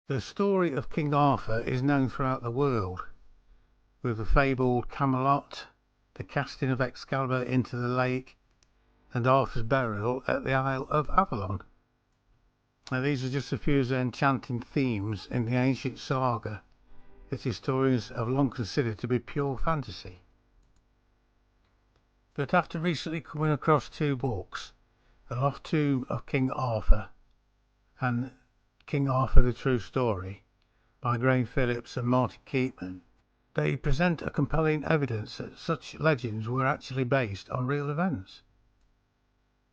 The story of King Arthur is known throughout the world, with the fabled Camelot, the casting of Excalibur into the lake, and Arthur's burial at the Isle of Avalon. Now, these are just a few of the enchanting themes in the ancient saga that historians have long considered to be pure fantasy. But after recently coming across two books, The Lost Tomb of King Arthur and King Arthur the True Story by Graham Phillips and Martin Keatman, they present a compelling evidence that such legends were actually based on real events.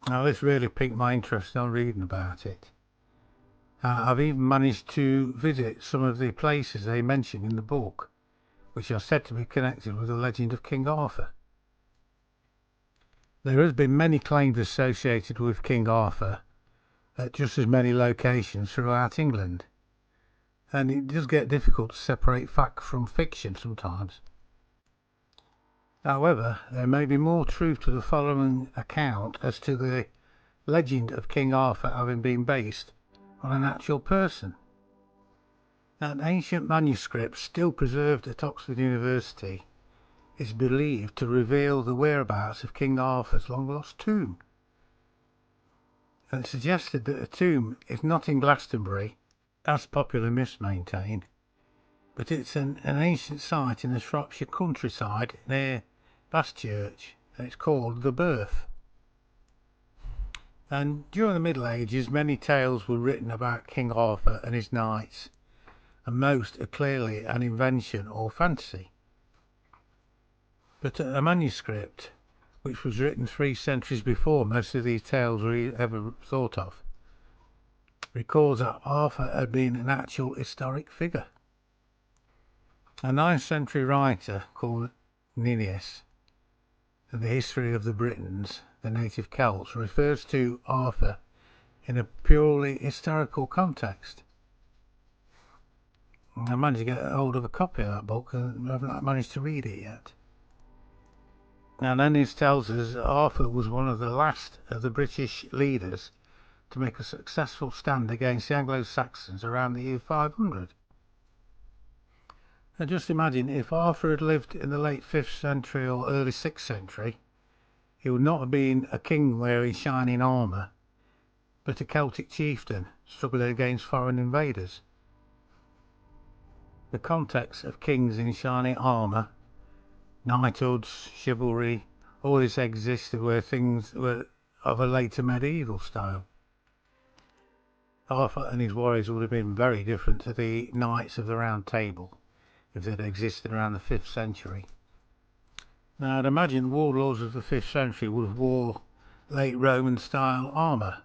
Now, this really piqued my interest on reading about it. I've even managed to visit some of the places they mention in the book, which are said to be connected with the legend of King Arthur. There has been many claims associated with King Arthur at just as many locations throughout England, and it does get difficult to separate fact from fiction sometimes. However, there may be more truth to the following account as to the legend of King Arthur having been based on an actual person. An ancient manuscript still preserved at Oxford University is believed to reveal the whereabouts of King Arthur's long-lost tomb. And it suggested that the tomb is not in Glastonbury, as popular myths maintain, but it's an ancient site in the Shropshire countryside near Bastchurch, and it's called the Birth. And during the Middle Ages, many tales were written about King Arthur and his knights, and most are clearly an invention or fantasy. But a manuscript, which was written 3 centuries before most of these tales were ever thought of, records that Arthur had been an actual historic figure. A 9th century writer called Ninnius, in the history of the Britons, the native Celts, refers to Arthur in a purely historical context. I managed to get hold of a copy of that book and I haven't managed to read it yet. Now, Ninnius tells us Arthur was one of the last of the British leaders to make a successful stand against the Anglo-Saxons around the year 500. And just imagine, if Arthur had lived in the late 5th century or early 6th century, he would not have been a king wearing shining armour, but a Celtic chieftain struggling against foreign invaders. The context of kings in shining armour, knighthoods, chivalry, all this existed where things were of a later medieval style. Arthur and his warriors would have been very different to the knights of the Round Table if they'd existed around the 5th century. Now, I'd imagine warlords of the 5th century would have wore late Roman style armour,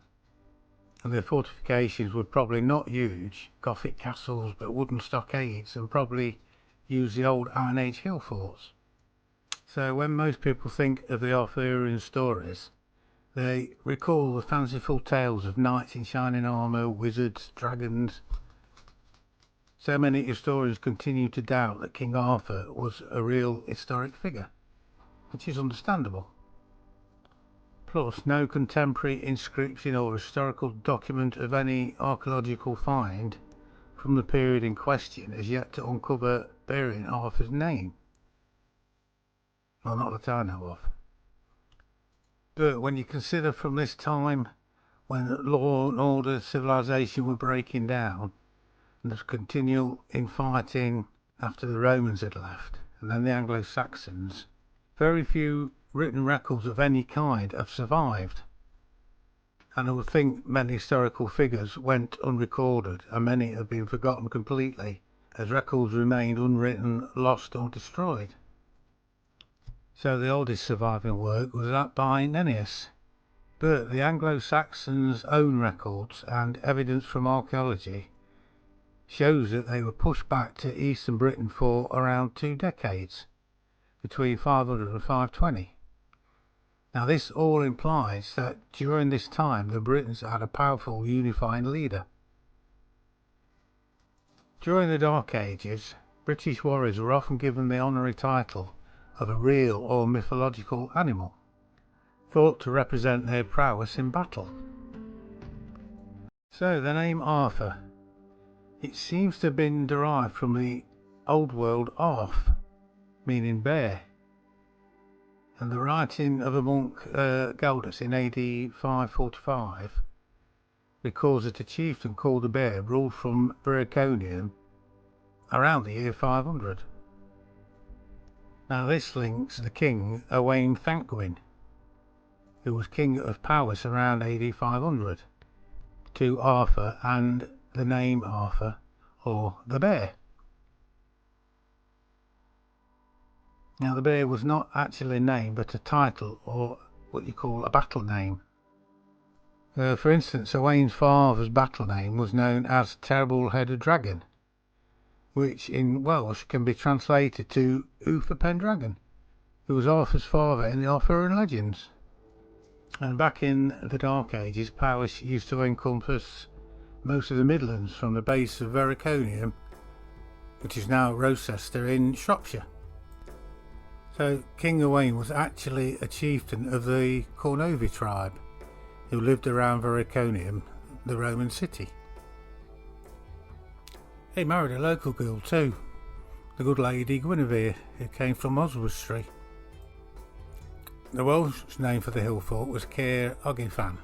and their fortifications were probably not huge Gothic castles but wooden stockades, and probably used the old Iron Age hill forts. So when most people think of the Arthurian stories, they recall the fanciful tales of knights in shining armour, wizards, dragons. So many historians continue to doubt that King Arthur was a real historic figure, which is understandable. Plus, no contemporary inscription or historical document of any archaeological find from the period in question has yet to uncover bearing Arthur's name. Well, not that I know of. But when you consider from this time when law and order civilization were breaking down, and the continual infighting after the Romans had left, and then the Anglo-Saxons, very few written records of any kind have survived. And I would think many historical figures went unrecorded, and many have been forgotten completely, as records remained unwritten, lost or destroyed. So the oldest surviving work was that by Ninnius. But the Anglo-Saxons' own records and evidence from archaeology shows that they were pushed back to eastern Britain for around 2 decades, between 500 and 520. Now, this all implies that during this time the Britons had a powerful unifying leader. During the Dark Ages, British warriors were often given the honorary title of a real or mythological animal, thought to represent their prowess in battle. So the name Arthur It seems to have been derived from the Old World Arth, meaning bear, and the writing of a monk Galdus in AD 545 records that a chieftain called the Bear ruled from Vericonium around the year 500. Now this links the king Owain Thantgwyn, who was king of Powys around AD 500, to Arthur and the name Arthur, or the Bear. Now the Bear was not actually a name but a title, or what you call a battle name. For instance, Owain's father's battle name was known as Terrible-Headed Dragon, which in Welsh can be translated to Uther Pendragon, who was Arthur's father in the Arthurian legends. And back in the Dark Ages, Powys used to encompass most of the Midlands from the base of Vericonium, which is now Rochester in Shropshire. So King Owain was actually a chieftain of the Cornovi tribe, who lived around Vericonium, the Roman city. He married a local girl too, the good lady Guinevere, who came from Oswestry. The Welsh name for the hill fort was Caer Ogifan.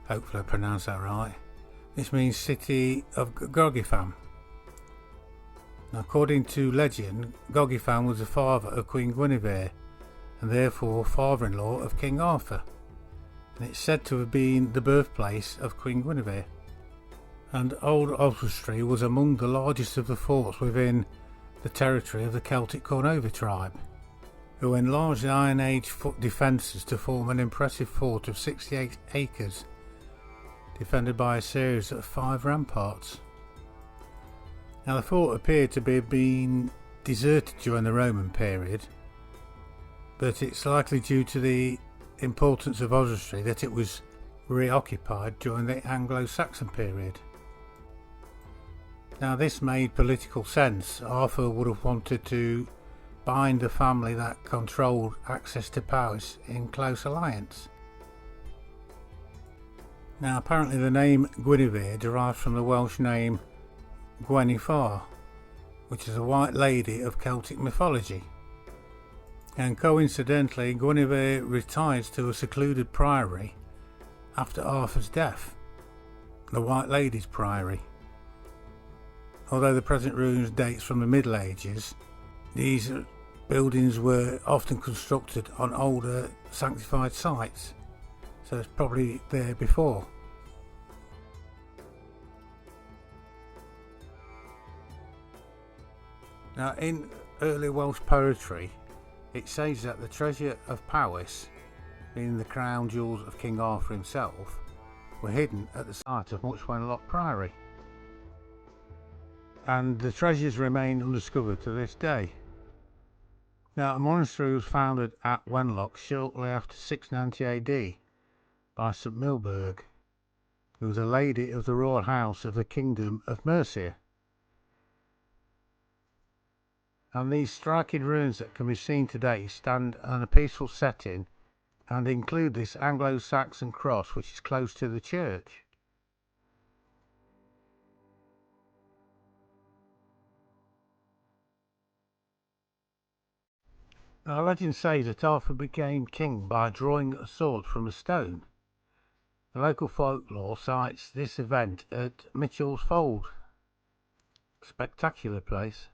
Hopefully I pronounced that right. This means city of Gogifam. Now, according to legend, Gogifam was the father of Queen Guinevere, and therefore father-in-law of King Arthur, and it's said to have been the birthplace of Queen Guinevere. And Old Oswestry was among the largest of the forts within the territory of the Celtic Cornovi tribe, who enlarged the Iron Age defences to form an impressive fort of 68 acres, defended by a series of 5 ramparts. Now the fort appeared to be being deserted during the Roman period, but it's likely due to the importance of Oswestry that it was reoccupied during the Anglo-Saxon period. Now this made political sense. Arthur would have wanted to bind the family that controlled access to Powys in close alliance. Now apparently the name Guinevere derives from the Welsh name Gwenhwyfar, which is a white lady of Celtic mythology. And coincidentally, Guinevere retires to a secluded priory after Arthur's death, the White Lady's Priory. Although the present ruins dates from the Middle Ages, these buildings were often constructed on older sanctified sites, so it's probably there before. Now in early Welsh poetry, it says that the treasure of Powys, being the crown jewels of King Arthur himself, were hidden at the site of Much Wenlock Priory, and the treasures remain undiscovered to this day. Now a monastery was founded at Wenlock shortly after 690 AD by St Milburg, who was a lady of the royal house of the Kingdom of Mercia. And these striking ruins that can be seen today stand on a peaceful setting and include this Anglo-Saxon cross, which is close to the church. Now legend says that Arthur became king by drawing a sword from a stone. The local folklore cites this event at Mitchell's Fold. Spectacular place.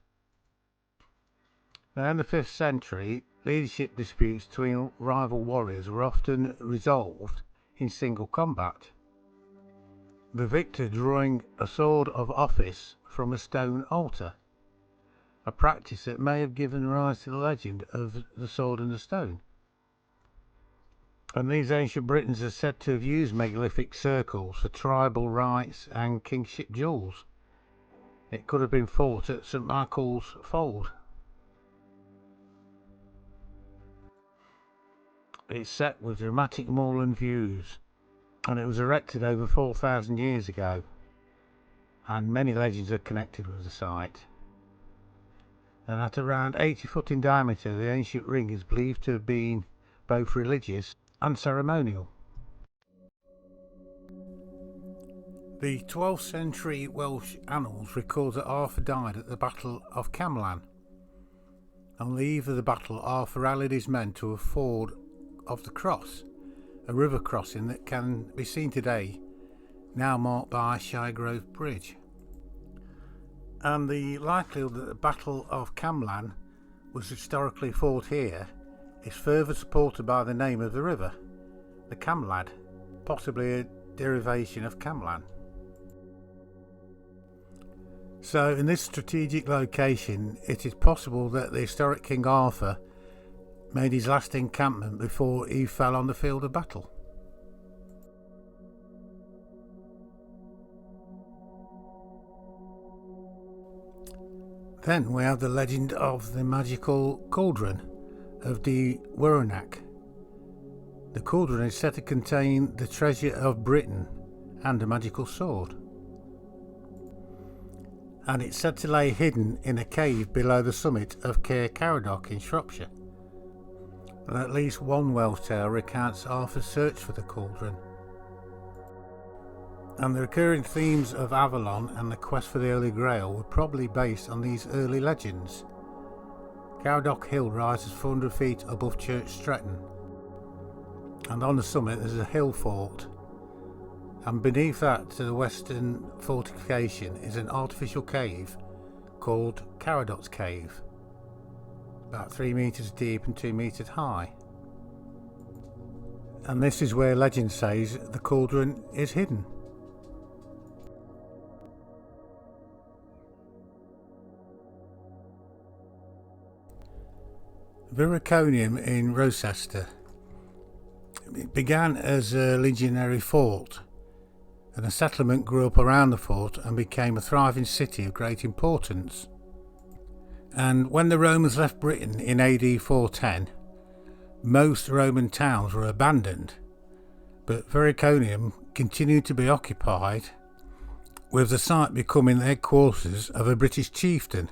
Now in the 5th century, leadership disputes between rival warriors were often resolved in single combat, the victor drawing a sword of office from a stone altar, a practice that may have given rise to the legend of the sword and the stone. And these ancient Britons are said to have used megalithic circles for tribal rights and kingship duels. It could have been fought at St Michael's Fold. It's set with dramatic moorland views, and it was erected over 4,000 years ago, and many legends are connected with the site. And at around 80 foot in diameter, the ancient ring is believed to have been both religious and ceremonial. The 12th century Welsh annals record that Arthur died at the Battle of Camelot. On the eve of the battle, Arthur rallied his men to a ford of the Cross, a river crossing that can be seen today, now marked by Shiregrove Bridge. And the likelihood that the Battle of Camelot was historically fought here is further supported by the name of the river, the Camelot, possibly a derivation of Camelot. So in this strategic location, it is possible that the historic King Arthur made his last encampment before he fell on the field of battle. Then we have the legend of the magical cauldron of the Warlord. The cauldron is said to contain the treasure of Britain and a magical sword. And it's said to lay hidden in a cave below the summit of Camelot in Shropshire. And at least one Welsh tale recounts Arthur's search for the cauldron. And the recurring themes of Avalon and the quest for the Holy Grail were probably based on these early legends. Camelot Hill rises 400 feet above Church Stretton, and on the summit there's a hill fort, and beneath that, to the western fortification, is an artificial cave called Camelot's Cave, about 3 metres deep and 2 metres high. And this is where legend says the cauldron is hidden. Viriconium in Rochester. It began as a legionary fort, and a settlement grew up around the fort and became a thriving city of great importance. And when the Romans left Britain in AD 410, most Roman towns were abandoned, but Viriconium continued to be occupied, with the site becoming the headquarters of a British chieftain.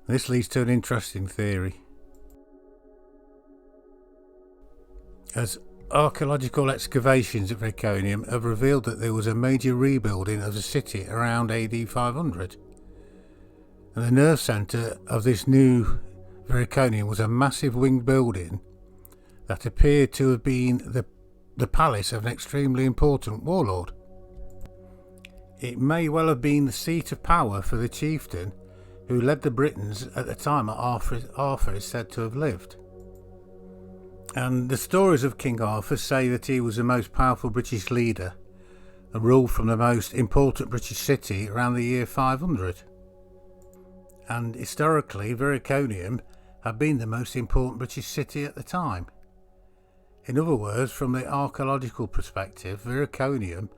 This leads to an interesting theory, as archaeological excavations at Viriconium have revealed that there was a major rebuilding of the city around AD 500. And the nerve centre of this new Viriconium was a massive winged building that appeared to have been the palace of an extremely important warlord. It may well have been the seat of power for the chieftain who led the Britons at the time that Arthur is said to have lived. And the stories of King Arthur say that he was the most powerful British leader and ruled from the most important British city around the year 500. And historically, Viriconium had been the most important British city at the time. In other words, from the archaeological perspective, Viriconium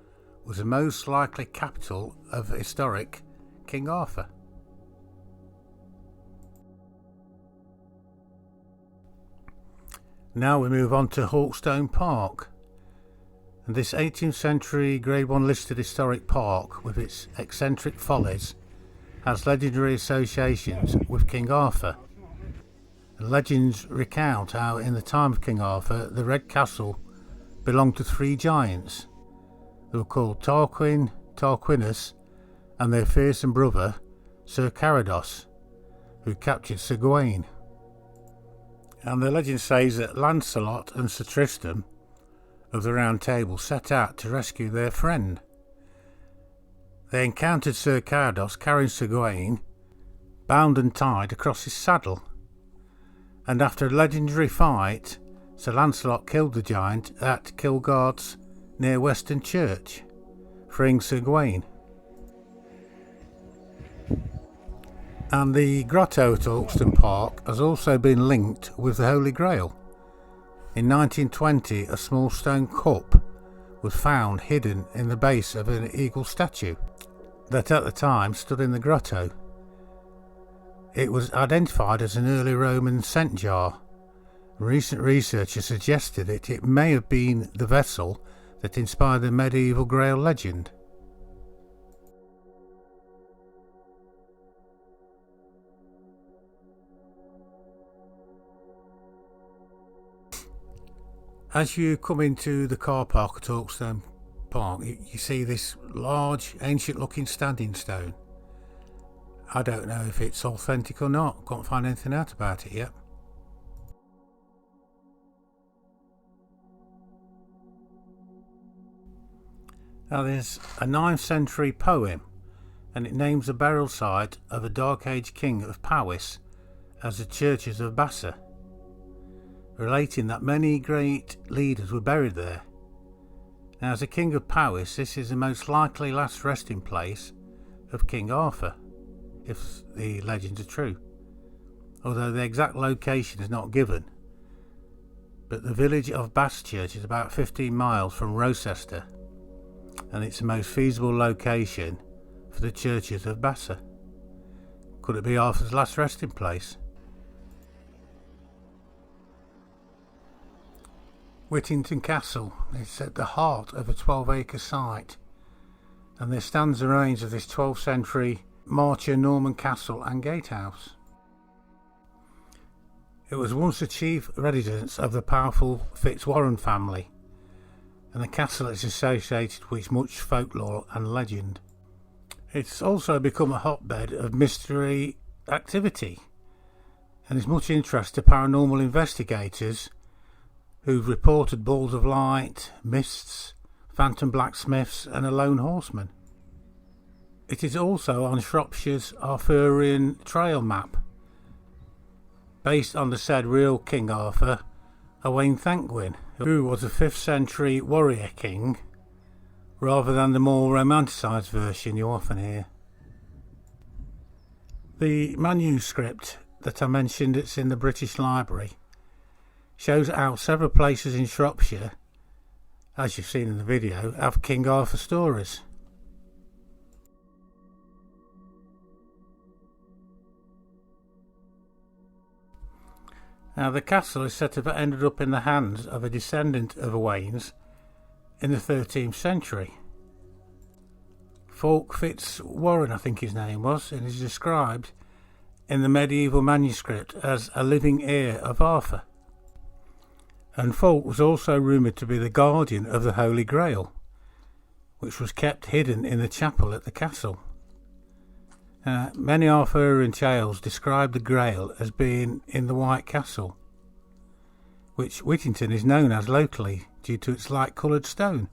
was the most likely capital of historic King Arthur. Now we move on to Hawkstone Park, and this 18th century Grade 1 listed historic park with its eccentric follies has legendary associations with King Arthur. And legends recount how in the time of King Arthur the Red Castle belonged to 3 giants. They were called Tarquin, Tarquinius and their fearsome brother Sir Carados, who captured Sir Gawain. And the legend says that Lancelot and Sir Tristram of the Round Table set out to rescue their friend. They encountered Sir Carados carrying Sir Gawain, bound and tied across his saddle, and after a legendary fight, Sir Lancelot killed the giant at Kilgards near Weston Church, freeing Sir Gawain. And the grotto at Hawkstone Park has also been linked with the Holy Grail. In 1920, a small stone cup was found hidden in the base of an eagle statue that at the time stood in the grotto. It was identified as an early Roman scent jar. Recent research has suggested that it may have been the vessel that inspired the medieval Grail legend. As you come into the car park at Hawkstone park, you see this large, ancient-looking standing stone. I don't know if it's authentic or not. Can't find anything out about it yet. Now there's a 9th century poem, and it names the burial site of a Dark Age king of Powys as the churches of Bassa, relating that many great leaders were buried there. Now, as a king of Powys, this is the most likely last resting place of King Arthur, if the legends are true, although the exact location is not given. But the village of Basschurch is about 15 miles from Rochester, and it's the most feasible location for the churches of Bassa. Could it be Arthur's last resting place? Whittington Castle is at the heart of a 12-acre site, and there stands the remains of this 12th century Marcher Norman castle and gatehouse. It was once the chief residence of the powerful Fitzwarren family, and the castle is associated with much folklore and legend. It's also become a hotbed of mystery activity, and there's much interest to paranormal investigators who've reported balls of light, mists, phantom blacksmiths and a lone horseman. It is also on Shropshire's Arthurian trail map, based on the said real King Arthur, Owain Thangwyn, who was a 5th century warrior king, rather than the more romanticised version you often hear. The manuscript that I mentioned, it's in the British Library, shows how several places in Shropshire, as you've seen in the video, have King Arthur stories. Now the castle is said to have ended up in the hands of a descendant of Owain's in the 13th century. Fulk Fitzwarren, I think his name was, and is described in the medieval manuscript as a living heir of Arthur. And Fulk was also rumoured to be the guardian of the Holy Grail, which was kept hidden in the chapel at the castle. Many Arthurian tales describe the Grail as being in the White Castle, which Whittington is known as locally due to its light-coloured stone.